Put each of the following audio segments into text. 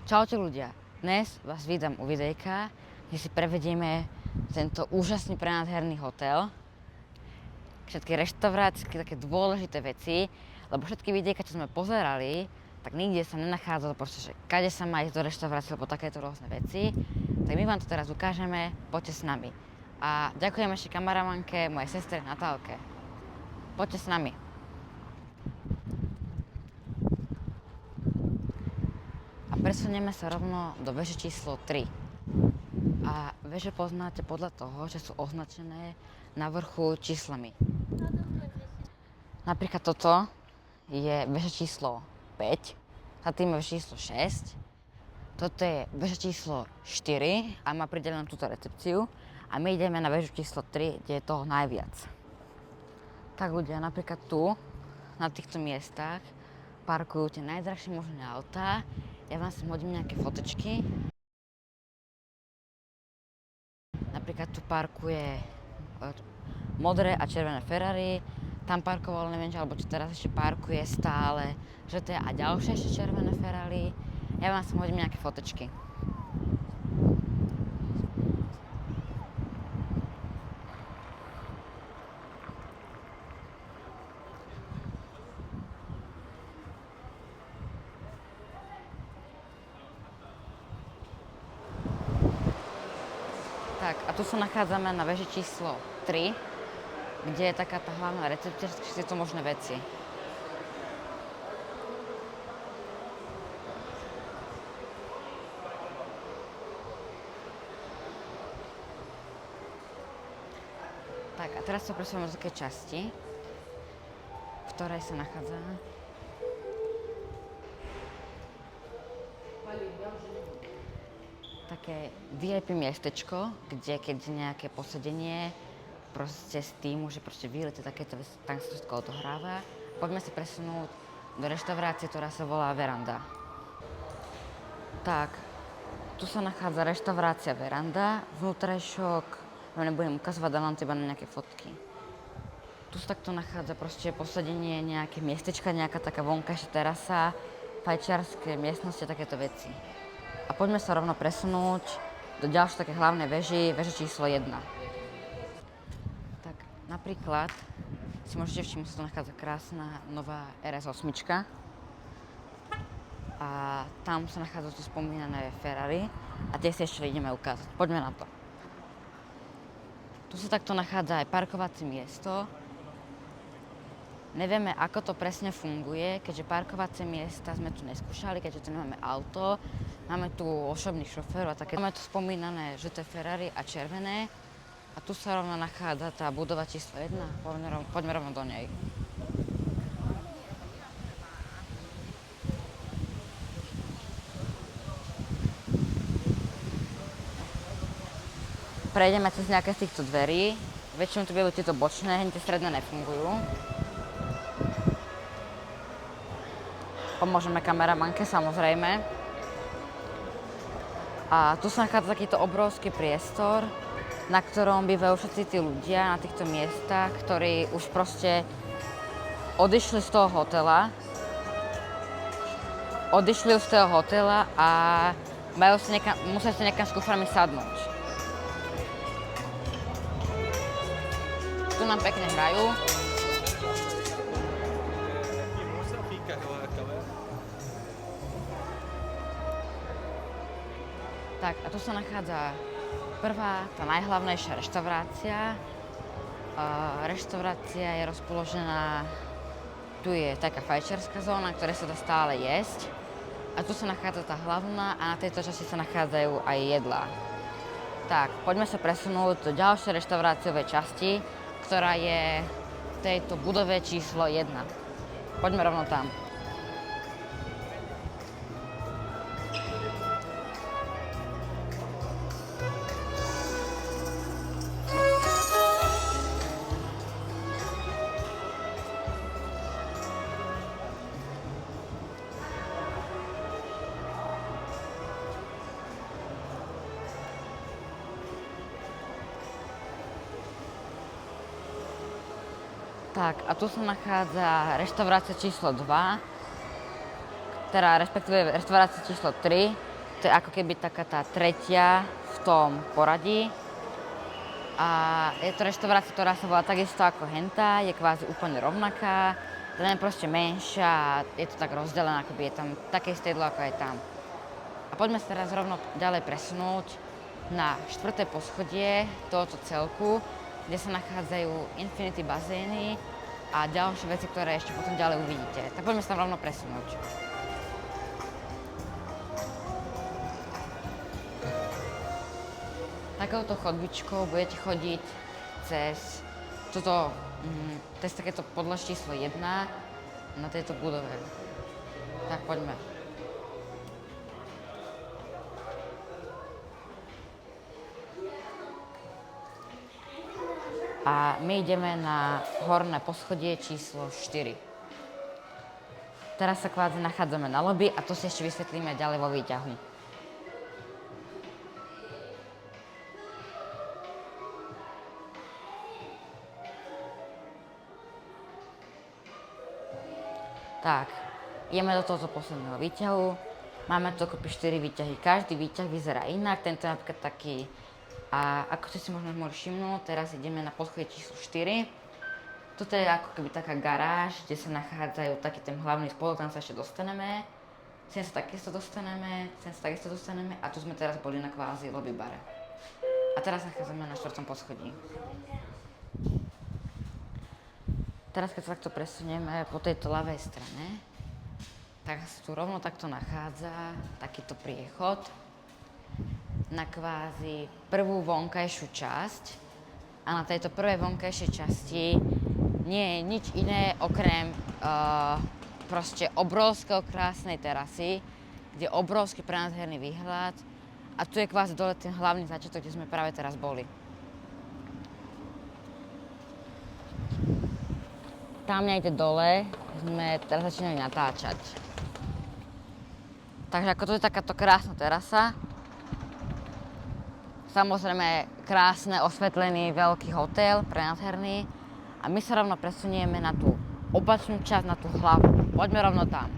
Čaute ľudia, dnes vás vítam u videjka, kde si prevedieme tento úžasný prenádherný hotel. Všetky reštaurácie, také dôležité veci, lebo všetky videjka, čo sme pozerali, tak nikde sa nenachádzalo proste, že kade sa má ísť do reštaurácie, alebo takéto rôzne veci. Tak my vám to teraz ukážeme, poďte s nami. A ďakujem ešte kameramanke, mojej sestre Natálke. Poďte s nami. Presunieme sa rovno do veže číslo 3. A veže poznáte podľa toho, že sú označené na vrchu číslami. Napríklad toto je veža číslo 5, za tým je veža číslo 6. Toto je veža číslo 4 a má pridelenú túto recepciu. A my ideme na vežu číslo 3, kde je toho najviac. Tak ľudia, napríklad tu, na týchto miestach, parkujú tie najdrahšie možné autá. Ja vám sem hodím nejaké fotečky. Napríklad tu parkuje modré a červené Ferrari. Tam parkovalo, neviem, alebo či teraz ešte parkuje stále žlté a ďalšie ešte červené Ferrari. Ja vám sem hodím nejaké fotečky. Tak, a tu sa nachádzame na veži číslo 3, kde je taká tá hlavná recepcia, všetky to možné veci. Tak, a teraz sa presúvame do takej časti, v ktorej sa nachádza také VIP miestečko, kde keď nejaké posedenie proste s tým, že proste výlety takéto veci, tam sa všetko odohráva. Poďme sa presunúť do reštaurácie, ktorá sa volá Veranda. Tak, tu sa nachádza reštaurácia Veranda, vnútrajšok, nebudem ukazovať, dám vám iba na nejaké fotky. Tu sa takto nachádza proste posedenie, nejaké miestečka, nejaká taká vonkajšia terasa, fajčiarske miestnosti a takéto veci. A poďme sa rovno presunúť do ďalšej také hlavnej veži, veže číslo 1. Tak napríklad si môžete všimnúť, že tu nachádza krásna nová RS8. A tam sa nachádza tu spomínané Ferrari a tie si ešte ideme ukázať. Poďme na to. Tu sa takto nachádza aj parkovacie miesto. Nevieme, ako to presne funguje, keďže parkovacie miesta sme tu neskúšali, keďže tu nemáme auto. Máme tu osobných šoférov a také. Máme tu spomínané žlté Ferrari a červené. A tu sa rovno nachádza tá budova číslo 1. Poďme rovno do nej. Prejdeme cez nejaké z týchto dverí. Väčšinou tu budú tieto bočné, tie stredné nefungujú. Pomôžeme kameramanke, samozrejme. A tu sa nachádza takýto obrovský priestor, na ktorom bývajú všetci tí ľudia na týchto miestach, ktorí už proste odišli z toho hotela. A musia si niekam s kuframi sadnúť. Tu nám pekne hrajú. Tak, a tu sa nachádza prvá, tá najhlavnejšia reštaurácia. Reštaurácia je rozpoložená, tu je taká fajčiarska zóna, ktoré sa dá stále jesť. A tu sa nachádza tá hlavná a na tejto časti sa nachádzajú aj jedlá. Tak, poďme sa presunúť do ďalšej reštauráciovej časti, ktorá je v tejto budove číslo 1. Poďme rovno tam. Tak, a tu sa nachádza reštaurácia číslo 2, teda respektíve reštaurácia číslo 3, To je ako keby taká tá tretia v tom poradí. A je to reštaurácia, ktorá sa volá takisto ako henta, je kvázi úplne rovnaká, len proste menšia a je to tak rozdelené, akoby je tam také isté jedlo, ako je tam. A poďme sa teraz rovno ďalej presunúť na 4. poschodie tohoto celku, kde sa nachádzajú infinity bazény a ďalšie veci, ktoré ešte potom ďalej uvidíte. Tak poďme sa tam rovno presunúť. Takouto chodbičkou budete chodiť cez takéto podlaž číslo 1 na tejto budove. Tak poďme. A my ideme na horné poschodie číslo 4. Teraz sa kvázi nachádzame na lobby a to si ešte vysvetlíme ďalej vo výťahu. Tak, ideme do tohoto posledného výťahu. Máme tu kopy 4 výťahy. Každý výťah vyzerá inak. Tento je napríklad taký, a ako ste si možno mohli všimnúť, teraz ideme na poschodie číslo 4. Toto je ako keby taká garáž, kde sa nachádzajú taký ten hlavný spolok, tam sa ešte dostaneme. Sem sa takisto dostaneme a tu sme teraz boli na kvázi lobby bare. A teraz nachádzame na 4. poschodí. Teraz keď sa takto presunieme po tejto ľavej strane, tak sa tu rovno takto nachádza takýto priechod na kvázi prvú vonkajšiu časť. A na tejto prvej vonkajšej časti nie je nič iné okrem proste obrovského krásnej terasy, kde je obrovský prenádherný výhľad a tu je kvázi dole ten hlavný začiatok, kde sme práve teraz boli. Tam niekde dole sme teraz začínali natáčať. Takže ako to je takáto krásna terasa, samozrejme krásne osvetlený veľký hotel, prenádherný a my sa rovno presunieme na tú opačnú časť, na tú hlavu. Poďme rovno tam.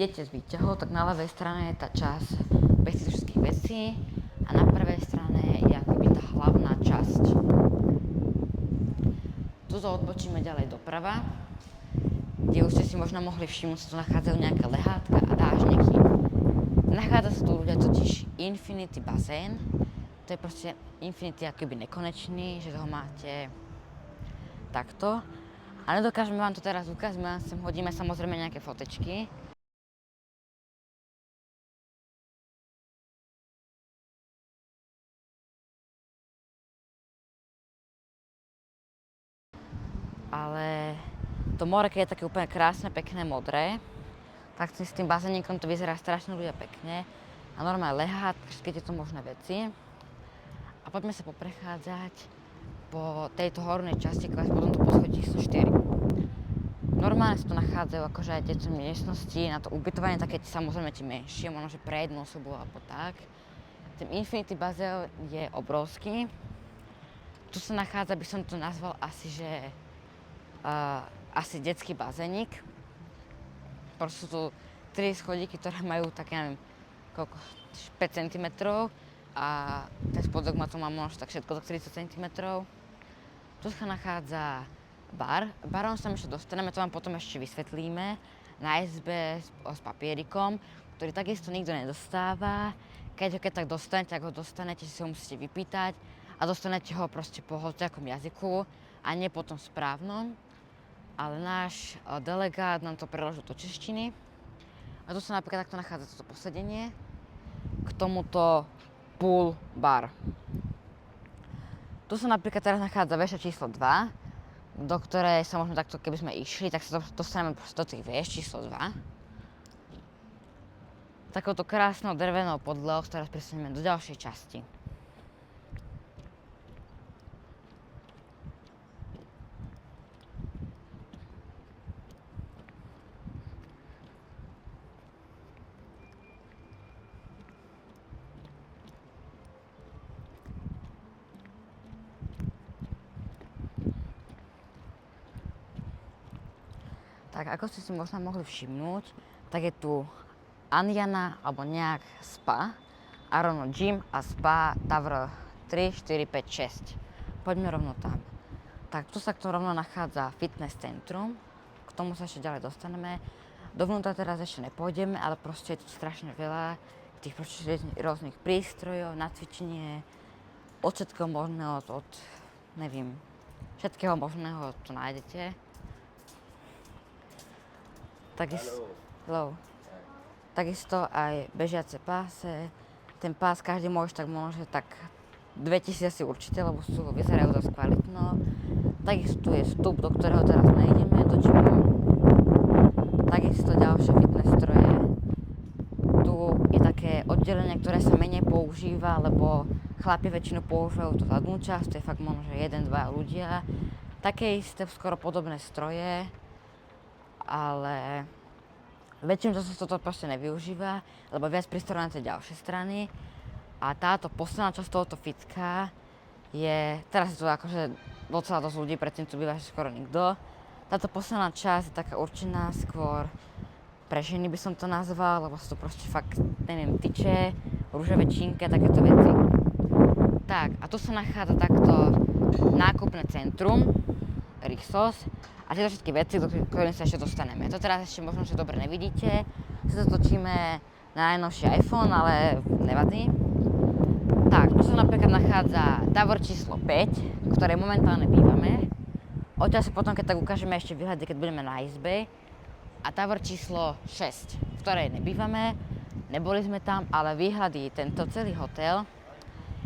Idete z výťahov, tak na ľavej strane je tá časť bezpečnostných vecí a na prvej strane je akoby tá hlavná časť. Tuto odbočíme ďalej doprava, kde už ste si možno mohli všimnúť, že tu nachádzajú nejaké lehátka a dážniky. Nachádza sa tu ľudia totiž infinity bazén, to je proste infinity akoby nekonečný, že ho máte takto. A nedokážeme vám to teraz ukázať, my vám sem hodíme samozrejme nejaké fotečky. Ale to more, keď je také úplne krásne, pekné, modré, tak s tým bazénikom to vyzerá strašne ľudia pekne a normálne lehát, všetky tieto možné veci. A poďme sa poprechádzať po tejto hornej časti, kvázi po tomto poschodí číslo 4. Normálne sa tu nachádzajú akože aj tieto miestnosti, na to ubytovanie také samozrejme tie menšie, možno že pre jednu osobu alebo tak. Ten Infinity bazén je obrovský. Tu sa nachádza, by som to nazval asi detský bazénik. Proste sú tu 3 schodíky, ktoré majú tak, neviem, 5 cm a ten spodok má možno tak všetko do 30 cm. Tu sa nachádza bar. Barom sa ešte dostaneme, to vám potom ešte vysvetlíme. Na izbe s papierikom, ktorý takisto nikto nedostáva. Keď tak dostanete, ak ho dostanete, si ho musíte vypýtať a dostanete ho proste po hociakom jazyku a nie po tom správnom. Ale náš delegát nám to preložil do češtiny. A tu sa napríklad takto nachádza toto posedenie k tomuto pool bar. Tu sa napríklad teraz nachádza väža číslo 2, do ktorej sa možno takto, keby sme išli, tak sa dostaneme do tých väž číslo 2. Takouto krásnou drevenou podlohou teraz presunieme do ďalšej časti. Tak ako ste si možno mohli všimnúť, tak je tu Anjana alebo nejak spa a rovno gym a spa Tower 3, 4, 5, 6. Poďme rovno tam. Tak tu sa k tomu rovno nachádza fitness centrum, k tomu sa ešte ďalej dostaneme. Dovnútra teraz ešte nepôjdeme, ale proste je tu strašne veľa tých rôznych prístrojov na cvičenie, od všetkého možného, neviem, všetkého možného tu nájdete. Takisto aj bežiace páse. Ten pás každý môže tak 2000 asi určite, lebo vyzerajú dosť kvalitno. Takisto tu je vstup, do ktorého teraz nejdeme, do gymu. Takisto ďalšie fitness stroje. Tu je také oddelenie, ktoré sa menej používa, lebo chlapi väčšinou používajú tú zadnú časť, to je fakt možno 1-2 ľudia. Také isté, skoro podobné stroje, ale väčšinou sa toto proste nevyužíva, lebo viac prístrojov na tie ďalšie strany. A táto posledná časť tohoto fitka je, teraz je tu akože docela dosť ľudí, predtým tu býva skoro nikto. Táto posledná časť je taká určená skôr pre ženy by som to nazval, lebo sú to proste fakt, neviem, tyče, rúžové čínky a takéto veci. Tak, a tu sa nachádza takto nákupné centrum, Rixos, a tieto všetky veci, do ktorým sa ešte dostaneme. To teraz ešte možno, že dobre nevidíte, sa to točíme na najnovší iPhone, ale nevadí. Tak, tu sa napríklad nachádza Tower číslo 5, ktoré momentálne bývame. Odtiaľ sa potom, keď tak ukážeme ešte výhľady, keď budeme na izbe. A Tower číslo 6, v ktorej nebývame, neboli sme tam, ale výhľady, tento celý hotel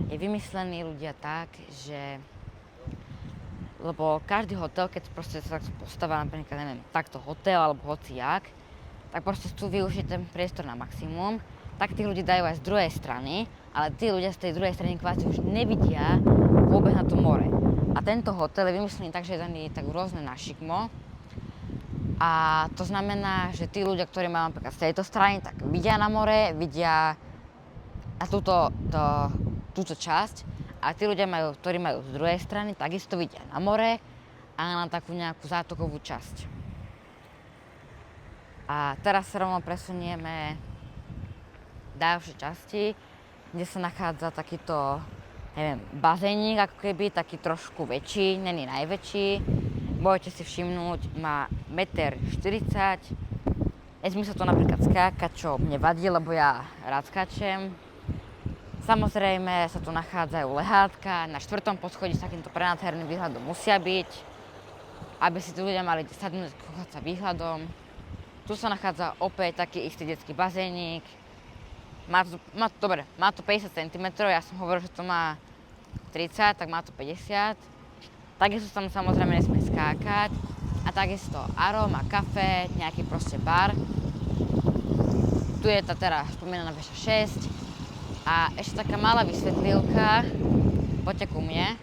je vymyslený ľudia tak, že lebo každý hotel, keď proste sa postáva napríklad, neviem, takto hotel alebo hociak, tak proste chcú využiť ten priestor na maximum, tak tých ľudí dajú aj z druhej strany, ale tí ľudia z tej druhej strany kvázi už nevidia vôbec na to more. A tento hotel je vymyslený tak, že je daný tak rôzne na šikmo. A to znamená, že tí ľudia, ktorí majú napríklad z tejto strany, tak vidia na more, vidia na túto časť. A tí ľudia, ktorí majú z druhej strany, takisto vidia na more a na takú nejakú zátokovú časť. A teraz sa rovno presunieme ďalšie časti, kde sa nachádza takýto, neviem, bazénik ako keby, taký trošku väčší, není najväčší. Môžete si všimnúť, má 1,40 m. Nesmí sa to napríklad skákať, čo mne vadí, lebo ja rád skáčem. Samozrejme sa tu nachádzajú lehátka, na 4. poschodí s takýmto prenádherným výhľadom musia byť, aby si tu ľudia mali 10 minút kúchať sa výhľadom. Tu sa nachádza opäť taký istý detský bazénik. Má to 50 cm, ja som hovoril, že to má 30, tak má to 50. Takisto tam samozrejme nesmie skákať. A takisto aroma, kafe, nejaký proste bar. Tu je tá teraz spomínaná veša 6. A ešte taká malá vysvetlivka, poďte ku mne.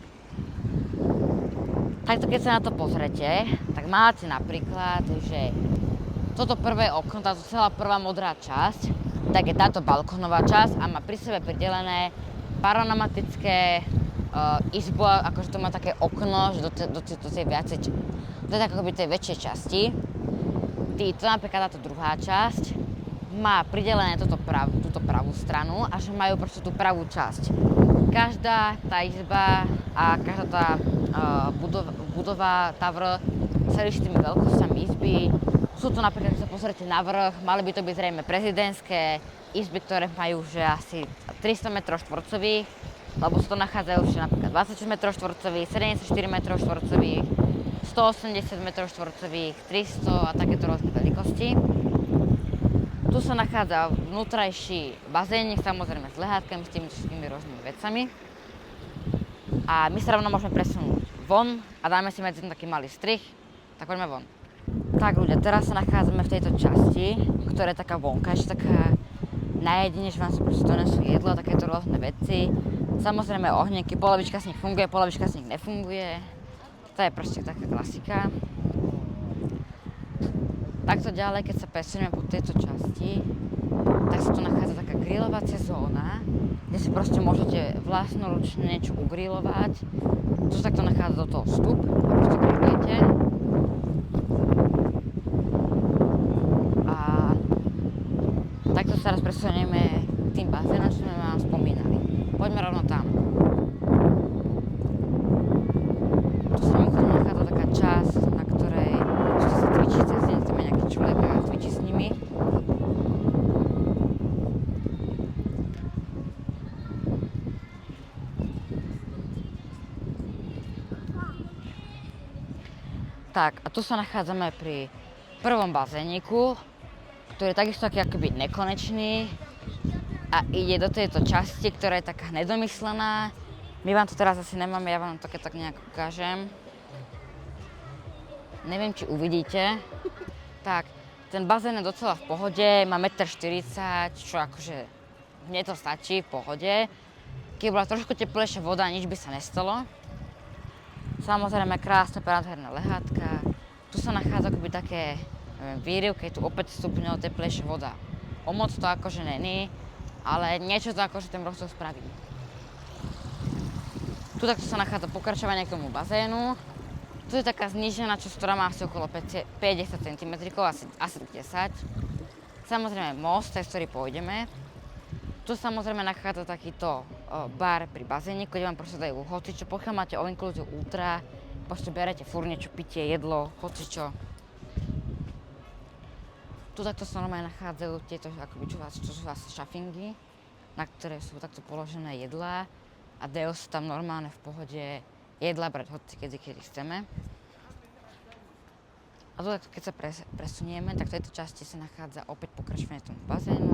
Takto keď sa na to pozrete, tak máte napríklad, že toto prvé okno, táto celá prvá modrá časť, tak je táto balkónová časť a má pri sebe pridelené panoramatické izbo, akože to má také okno, že do tej viacej, to je tak akoby tej väčšej časti. To napríklad táto druhá časť má pridelené túto pravú stranu a že majú proste tú pravú časť. Každá tá izba a každá tá budova Tower sa líši tými veľkosťami izby. Sú to napríklad, keď sa pozriete na vrch, mali by to byť zrejme prezidentské izby, ktoré majú že asi 300 m2, lebo sa to nachádzajú už napríklad 26 m2, 74 m2, 180 m2, 300 a takéto rôzne veľkosti. Tu sa nachádza vnútrajší bazénik, samozrejme s lehátkami, s tými všetkými rôznymi vecami. A my sa rovno môžeme presunúť von a dáme si medzi tým taký malý strih, tak poďme von. Tak ľudia, teraz sa nachádzame v tejto časti, ktorá je taká vonka, ešte taká na jedine, že vám sa proste donesú jedlo a takéto rôzne veci. Samozrejme ohňeky, polovička z nich funguje, polovička z nich nefunguje. To je proste taká klasika. Takto ďalej, keď sa presunieme po tejto časti, tak sa tu nachádza taká grilovacia zóna, kde si proste môžete vlastnoručne niečo ugrilovať. Tu sa takto nachádza do toho vstup a proste grillujete. presunieme k tým bazénom, čo sme vám spomínali. Poďme rovno tam. Tu sa mimochodom nachádza taká časť, na ktorej ešte sa cvičí cez deň, tam je nejaký človek a cvičí s nimi. Tak, a tu sa nachádzame pri prvom bazéniku, ktorý je takisto taký akoby nekonečný a ide do tejto časti, ktorá je taká nedomyslená. My vám to teraz asi nemáme, ja vám to keď tak nejak ukážem. Neviem, či uvidíte. Tak, ten bazén je docela v pohode, má 1,40 m, čo akože mne to stačí v pohode. Keď bola trošku teplejšia voda, nič by sa nestalo. Samozrejme krásne prádherné lehátka. Tu sa nachádza akoby také, neviem, výrivky, je tu o 5 stupňov teplejšia voda. O moc to akože není, ale niečo to akože ten rozdiel spraví. Tu takto sa nachádza pokračovanie k tomu bazénu. Tu je taká znížená časť, ktorá má asi okolo 50 cm, asi 10. Samozrejme most, cez ktorý pôjdeme. Tu samozrejme nachádza takýto bar pri bazéniku, kde vám proste dajú hocičo. Pokiaľ máte all inclusive ultra, proste berete furt niečo, pitie, jedlo, hocičo. Tu takto sa normálne nachádzajú tieto, akoby, čo sú vás šafingy, na ktoré sú takto položené jedlá a dajú sa tam normálne v pohode jedlá brať hoci kedy chceme. A tu takto, keď sa presunieme, tak v tejto časti sa nachádza opäť pokračovanie tomu bazénu,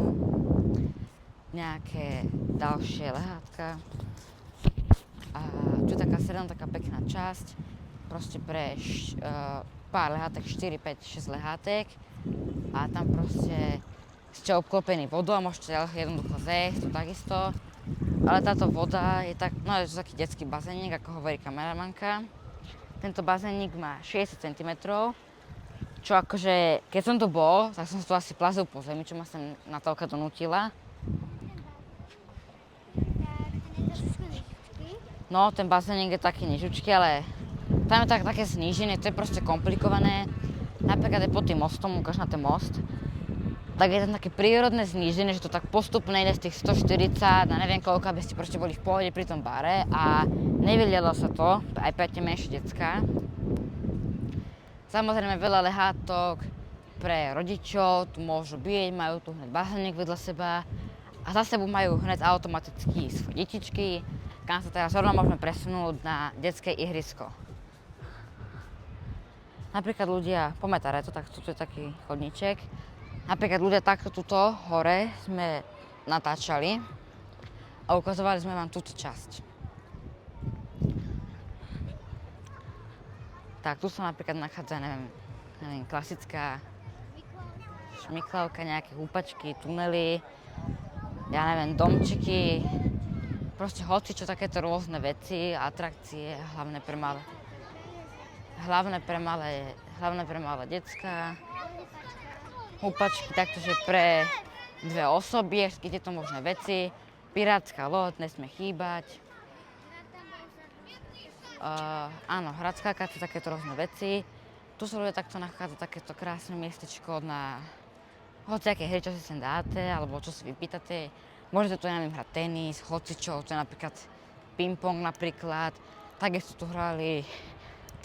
nejaké ďalšie lehátka a tu je taká sredná, taká pekná časť, proste pre pár lehátek, 4, 5, 6 lehátek a tam proste ste obklopení vodou a môžete jednoducho zejsť, to takisto. Ale táto voda je tak, no je to taký detský bazénik, ako hovorí kameramanka. Tento bazénik má 60 cm, čo akože, keď som tu bol, tak som sa tu asi plazil po zemi, čo ma sem Natálka donútila. No, ten bazénik je taký nižučký, ale tam je také zníženie, to je proste komplikované. Napríklad aj pod tým mostom, ukáž na ten most, tak je tam také prírodné zníženie, že to tak postupne ide z tých 140 a neviem koľko, aby ste proste boli v pohode pri tom bare a nevylialo sa to, aj pre tie menšie decká. Samozrejme veľa lehátok pre rodičov, tu môžu byť, majú tu hneď bazénik vedľa seba a za sebou majú hneď automaticky svoje detičky, kam sa teraz rovno môžeme presunúť na detské ihrisko. Napríklad ľudia, poďme to, tak tu je taký chodníček. Napríklad ľudia takto tuto hore sme natáčali a ukazovali sme vám túto časť. Tak tu sa napríklad nachádza, neviem, klasická šmiklavka, nejaké húpačky, tunely, ja neviem, domčeky, proste hocičo, takéto rôzne veci, atrakcie, hlavne pre malé decká. Húpačky, taktože pre 2 osoby, všetky tieto možné veci. Pirátska loď, nesmie chýbať. Áno, hradskáka, takéto rôzne veci. Tu sa ľudia takto nachádza takéto krásne miestečko na hociaké hry, čo si sem dáte, alebo čo si vypýtate. Môžete tu, neviem, hrať tenis, hocičo, to je napríklad ping-pong napríklad. Takisto tu hrali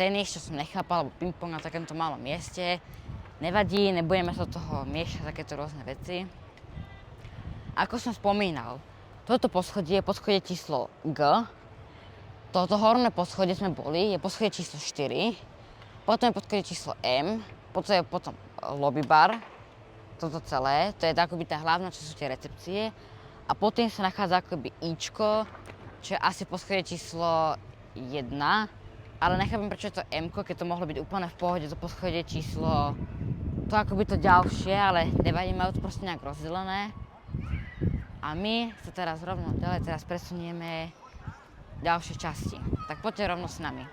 tenis, čo som nechápal, alebo ping-pong na takomto malom mieste. Nevadí, nebudeme sa do toho miešať takéto rôzne veci. Ako som spomínal, toto poschodie je poschodie číslo G. Toto horné poschodie sme boli, je poschodie číslo 4. Potom je poschodie číslo M, potom je lobby bar, toto celé. To je akoby tá hlavná, čo sú tie recepcie. A potom sa nachádza akoby Ičko, čo je asi poschodie číslo 1. Ale nechápem, prečo je to M-ko, keď to mohlo byť úplne v pohode, to poschodie číslo to akoby to ďalšie, ale nevadí, majú to proste nejak rozdelené. A my sa teraz rovno ďalej presunieme ďalšie časti. Tak poďte rovno s nami.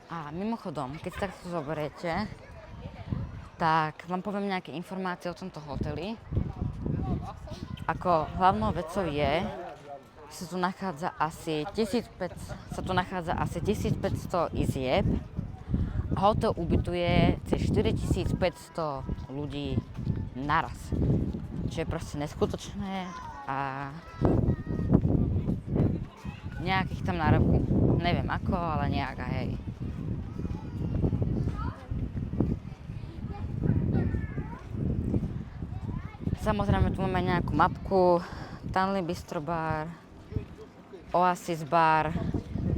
A mimochodom, keď si takto zoberiete, tak vám poviem nejaké informácie o tomto hoteli. Ako hlavnou vecou je sa tu nachádza asi 1500 izieb a hotel ubytuje cez 4500 ľudí naraz. Čo je proste neskutočné a nejakých tam na roku, neviem ako, ale nejaká, hej. Samozrejme tu máme nejakú mapku, Tanley Bistro Bar, Oasis Bar,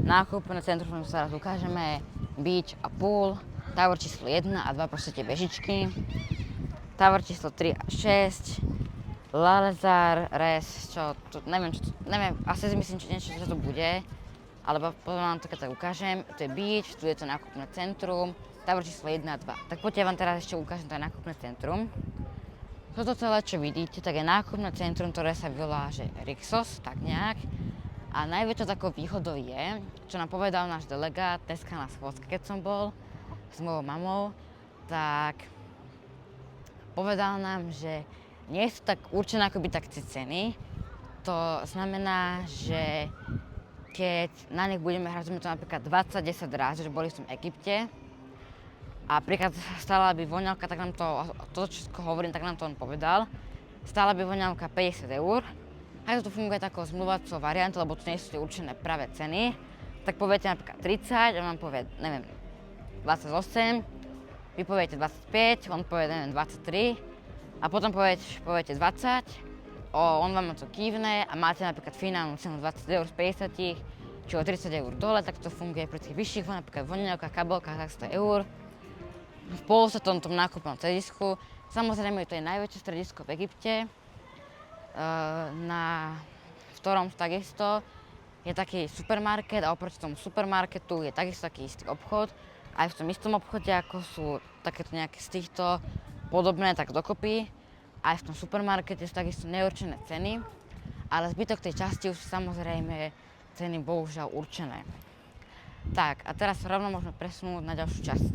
nákupné centrum, ktoré sa raz ukážeme, beach a pool, tower číslo 1 a 2 proste tie bežičky, tower číslo 3 a 6, Lalezar, Res, neviem, asi si myslím, že niečo, čo to bude, alebo potom vám to keď tak ukážem, to je beach, tu je to nákupné centrum, tower číslo 1 a 2. Tak poďte, ja vám teraz ešte ukážem to nákupné centrum. Toto celé, čo vidíte, tak je nákupné centrum, ktoré sa volá, že Rixos, tak nejak. A najväčšou takou výhodou je, čo nám povedal náš delegát dneska na schôdzke, keď som bol s mojou mamou, tak povedal nám, že nie sú tak určené akoby tak tie ceny. To znamená, že keď na nich budeme hrať, to napríklad 20-10 ráz, že boli som v Egypte, a príklad stála by voňavka, tak nám to všetko hovorím, tak nám to on povedal. Stála by voňavka 50 eur. A to funguje takou zmluvacou variantou, lebo tu nie sú tie určené práve ceny. Tak poviete napríklad 30, on vám povie, neviem, 28, vy poviete 25, on povie, neviem, 23. A potom poviete 20, on vám to kývne a máte napríklad finálnu cenu 20 eur z 50, či o 30 eur dole, tak to funguje pri tých vyšších, napríklad voňavkách, kabelkách, tak 100 eur. V polosetom tom nákupnom stredisku. Samozrejme, to je najväčšie stredisko v Egypte, v ktorom takisto je taký supermarket a oproti tomu supermarketu je takisto taký istý obchod. Aj v tom istom obchode, ako sú takéto nejaké z týchto podobné, tak dokopy. Aj v tom supermarkete sú takisto neurčené ceny, ale zbytok tej časti už sú samozrejme ceny bohužiaľ určené. Tak, a teraz rovno môžeme presunúť na ďalšiu časť.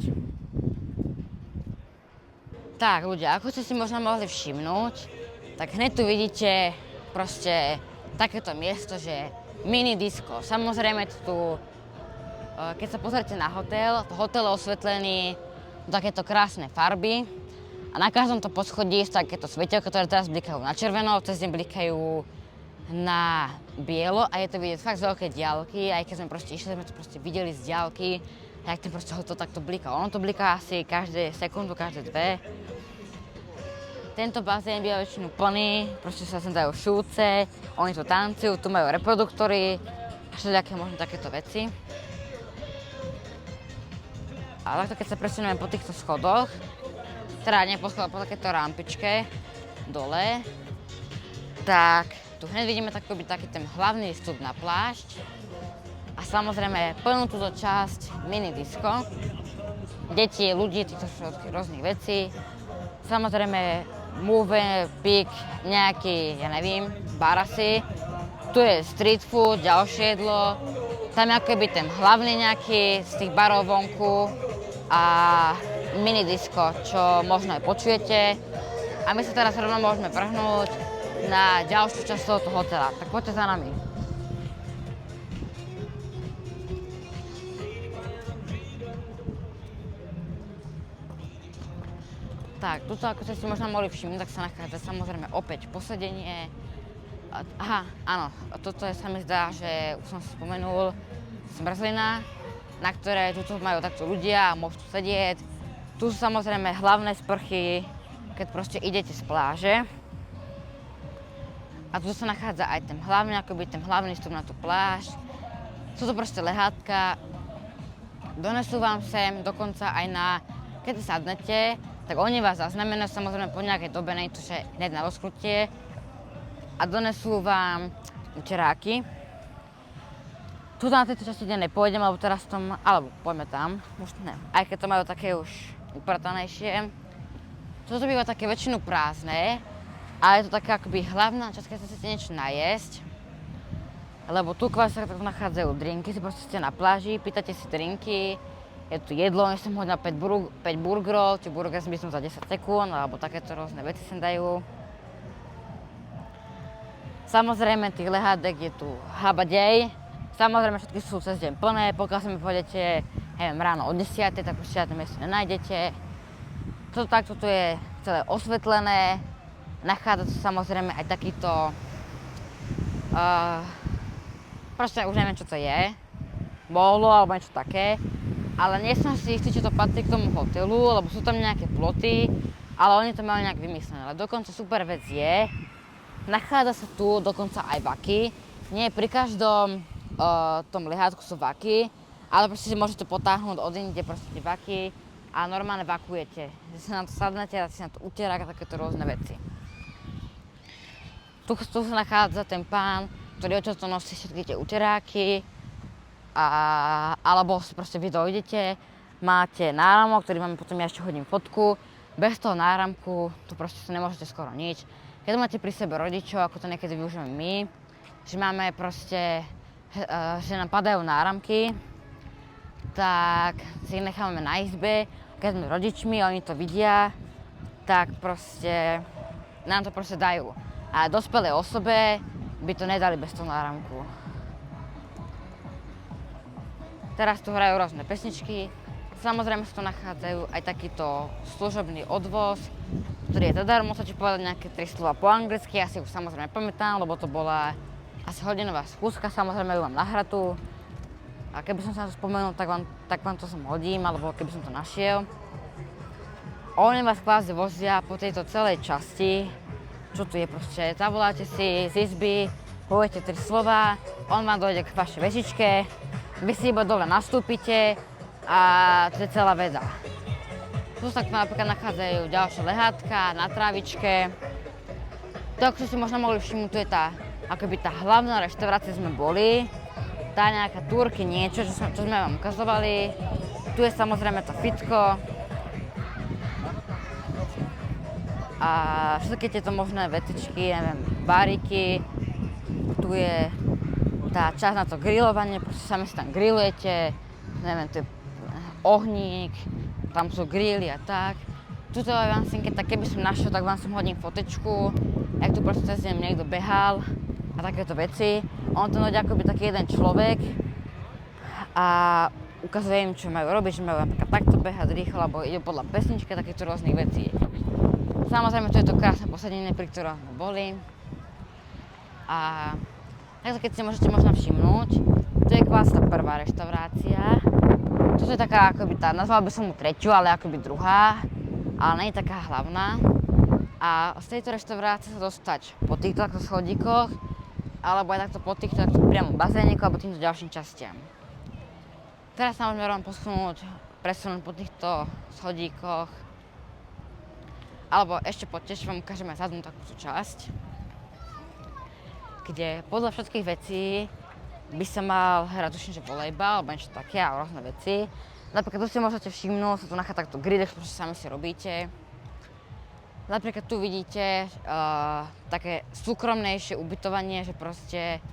Tak ľudia, ako ste si možno mohli všimnúť, tak hneď tu vidíte proste takéto miesto, že mini disco. Samozrejme tu, keď sa pozrite na hotel, to hotel je osvetlený takéto krásne farby a na každom to poschodí sú takéto svetelka, ktoré teraz blikajú na červeno, cez ne blikajú na bielo a je to vidieť fakt z veľké diaľky, aj keď sme proste išli, sme to proste videli z diaľky, jak ten proste hotel takto bliká. Ono to bliká asi každé sekundu, každé dve. Tento bazén býva väčšinu plný, proste sa sem dajú šúce, oni tu tancujú, tu majú reproduktory, všelijaké možno takéto veci. A takto keď sa presunieme po týchto schodoch, teda nie po schodoch, po takéto rampičke dole, tak tu hneď vidíme taký ten hlavný vstup na plášť a samozrejme plnú túto časť mini disco, deti, ľudí, týchto rôznych vecí, samozrejme Move, Pik, nejaký, ja neviem, bar asi. Tu je street food, ďalšie jedlo. Tam je akoby ten hlavný nejaký z tých barov vonku a mini disco, čo možno aj počujete. A my sa teraz rovno môžeme vrhnúť na ďalšiu časť tohoto hotela. Tak poďte za nami. Tak, tuto, ako ste si možno mohli všimnúť, tak sa nachádza samozrejme opäť posedenie. Aha, áno, toto sa mi zdá, že už som si spomenul, zmrzlina, na ktoré tuto majú takto ľudia a môžu tu sedieť. Tu sú samozrejme hlavné sprchy, keď proste idete z pláže. A tu sa nachádza aj ten hlavný vstup na tú pláž. Sú to proste lehátka. Donesú vám sem, dokonca aj keď sadnete, tak oni vás zaznamenajú samozrejme po nejakej dobe, nie je to, že hneď na rozkrutie. A donesú vám učeráky. Tu na tejto časti nepôjdem, lebo teraz alebo poďme tam, už ne. Aj keď to majú také už upratanejšie. Toto býva také väčšinu prázdne, ale je to taká akoby hlavná časť, keď sa chcete niečo najesť. Lebo tu kvôli sa takto nachádzajú drinky, si proste ste na pláži, pýtate si drinky, je tu jedlo, ja som hodila 5 burgerov, či burger by som za 10 sekúnd, alebo takéto rôzne veci sem dajú. Samozrejme, tých lehádek je tu habadej. Samozrejme, všetky sú cez deň plné. Pokiaľ sa mi pôjdete, neviem, ráno o 10, tak už žiadne miesto nenájdete. Takto tu je celé osvetlené. Nachádza sa samozrejme aj takýto... proste už neviem, čo to je. Bolo alebo niečo také. Ale nie som si istý, či to patrí k tomu hotelu, lebo sú tam nejaké ploty, ale oni to mali nejak vymyslené. Ale dokonca super vec je, nachádza sa tu dokonca aj vaky. Nie pri každom tom lehátku sú vaky, ale proste si môžete potáhnuť od inde proste tie vaky a normálne vakujete. Že sa na to sadnete a si na to utierák a takéto rôzne veci. Tu sa nachádza ten pán, ktorý odtiaľto nosí všetky tie uteráky. Alebo si proste vy dojdete, máte náramok, ktorý vám potom ja ešte hodím fotku. Bez toho náramku tu proste sa nemôžete skoro nič. Keď máte pri sebe rodičov, ako to niekedy využívame my, že máme proste, že nám padajú náramky, tak si ich nechávame na izbe. Keď sme rodičmi a oni to vidia, tak proste nám to proste dajú. A dospelej osobe by to nedali bez toho náramku. Teraz tu hrajú rôzne pesničky. Samozrejme sa tu nachádzajú aj takýto služobný odvoz, ktorý je zadarmo, stačí povedať nejaké 3 slova po anglicky, ja si už samozrejme pamätám, lebo to bola asi hodinová skúška, samozrejme ju mám nahratú. A keby som sa na to spomenul, tak vám to som hodím, alebo keby som to našiel. Oni vás kvázi vozia po tejto celej časti, čo tu je proste. Zavoláte si z izby, poviete 3 slova, on vám dojde k vašej vežičke, vy si iba dole nastúpite a to je celá veda. Tu sa napríklad nachádzajú ďalšie lehátka na trávičke. To, ako ste si možno mohli všimnúť, tu je tá hlavná reštaurácia, sme boli. Tá nejaká túrky, niečo, čo sme vám ukazovali. Tu je samozrejme to fitko. A všetky tieto možné vecičky, neviem, bariky. Tu je tá časť na to grilovanie, proste sami si tam grillujete. Neviem, tu je ohník, tam sú grily a tak. Tuto vám som, tak keby som našiel, tak vám som hodím fotečku, jak tu proste cez deň niekto behal a takéto veci. On to hodí akoby taký jeden človek a ukazuje im, čo majú robiť, že majú napríklad takto behať rýchlo, alebo ide podľa pesničky, takéto rôznych vecí. Samozrejme, tu je to krásne posadenie, pri ktorom sme boli. A takže keď si môžete možno všimnúť, tu je kvázi tá prvá reštaurácia. Tu je taká akoby tá, nazvala by som mu tretiu, ale akoby druhá, ale nie je taká hlavná. A z tejto reštaurácie sa dostať po týchto takto schodíkoch, alebo aj takto po týchto takto priamo bazéniku, alebo týmto ďalším častiam. Teraz sa môžeme rovno presunúť po týchto schodíkoch, alebo ešte tiež vám ukážeme zadnú takúto časť, kde podľa všetkých vecí by sa mal hrať, tuším, že volejbal, alebo niečo také a rôzne veci. Napríklad tu si môžete všimnúť, sa tu nachádza takto grill, čo sami si robíte. Napríklad tu vidíte také súkromnejšie ubytovanie, že proste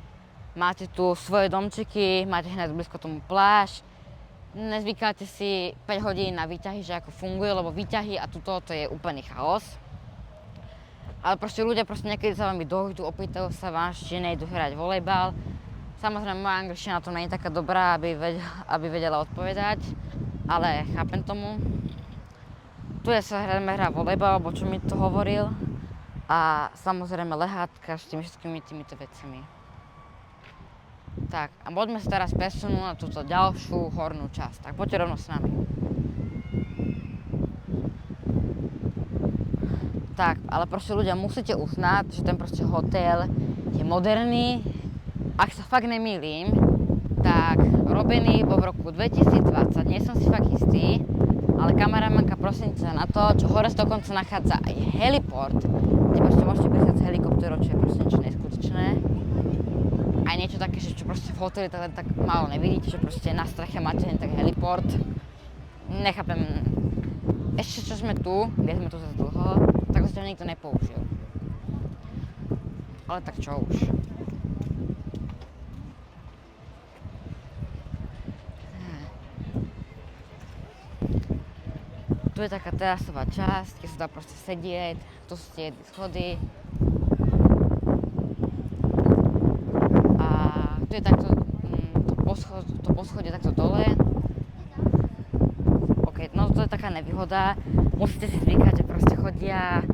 máte tu svoje domčeky, máte hneď blízko tomu pláž. Nezvykáte si 5 hodín na výťahy, že ako funguje, lebo výťahy a to je úplný chaos. Ale proste ľudia niekedy sa vám dojdu, opýtajú sa vás, či nejdu hrať volejbal. Samozrejme, moja angličtina to nie je taká dobrá, aby vedela odpovedať, ale chápem tomu. Tu sa hra volejbal, alebo čo mi to hovoril. A samozrejme lehátka s tými všetkými týmito vecami. Tak, a poďme sa teraz presunúť na túto ďalšiu hornú časť. Tak poďte rovno s nami. Tak, ale proste ľudia musíte uznať, že ten proste hotel je moderný. Ak sa fakt nemýlim, tak robený bol v roku 2020, nie som si fakt istý, ale kameramanka prosím sa na to, čo hore dokonca nachádza aj heliport, kde proste môžete prichádzať z helikoptérov, čo je proste niečo neskutočné. Aj niečo také, že čo proste v hoteli tak málo nevidíte, že proste na streche máte len tak heliport. Nechápem, ešte čo sme tu, kde sme tu zase dlho, tak ho nikto nepoužil. Ale tak čo už. Tu je taká terasová časť, kde sa dá proste sedieť, tu sú tie schody. je takto, to poschodie takto dole. OK, no to je taká nevýhoda. Musíte si zvykať, že proste chodia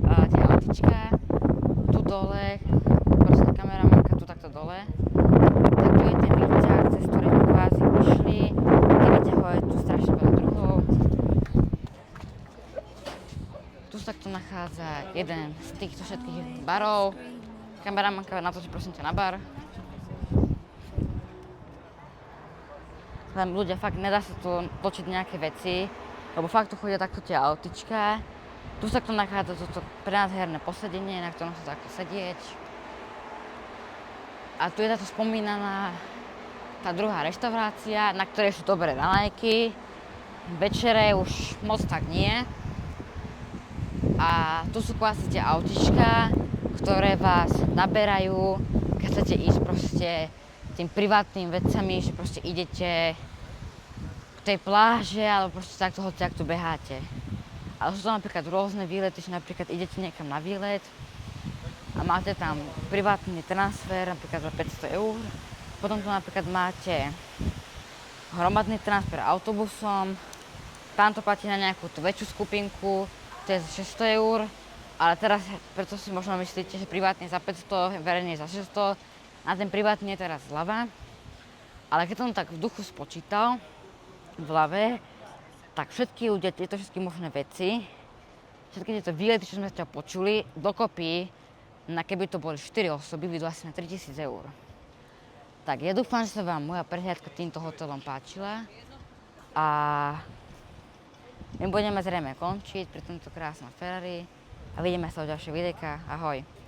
tie autička tu dole, proste kameramanka tu takto dole. Tak tu je ten výťah, cez ktorý sme kvázi išli. Tých výťahov je tu strašne veľa druhov. Tu sa takto nachádza jeden z týchto všetkých barov. Kameramanka, natočí prosím ťa na bar. Tam ľudia fakt nedá sa tu točiť nejaké veci, lebo fakt tu chodia takto tie autička. Tu sa takto nachádza toto prenádherné posedenie, na ktorom sa takto sedieť. A tu je táto spomínaná tá druhá reštaurácia, na ktorej sú dobré raňajky. Večere už moc tak nie. A tu sú kvázi tie autička, ktoré vás naberajú, keď chcete ísť proste tým privátnym vecami, že proste idete k tej pláže, alebo proste takto hoci, ak tu beháte. Ale sú to napríklad rôzne výlety, že napríklad idete niekam na výlet a máte tam privátny transfer, napríklad za 500 eur. Potom tu napríklad máte hromadný transfer autobusom, tam to platí na nejakú tú väčšiu skupinku, to je za 600 eur, ale teraz, preto si možno myslíte, že privátne je za 500, verejne je za 600, a ten privátny je teraz zľava. Ale keď som tak v duchu spočítal, v hlave, tak všetky ľudia, tieto všetky možné veci, všetky tieto výlety, čo sme ťa počuli, dokopy, keby to boli 4 osoby, vydú asi na 3000 eur. Tak ja dúfam, že sa vám moja prehliadka týmto hotelom páčila a my budeme zrejme končiť pri tomto krásnom Ferrari a vidíme sa v ďalších videjkách. Ahoj!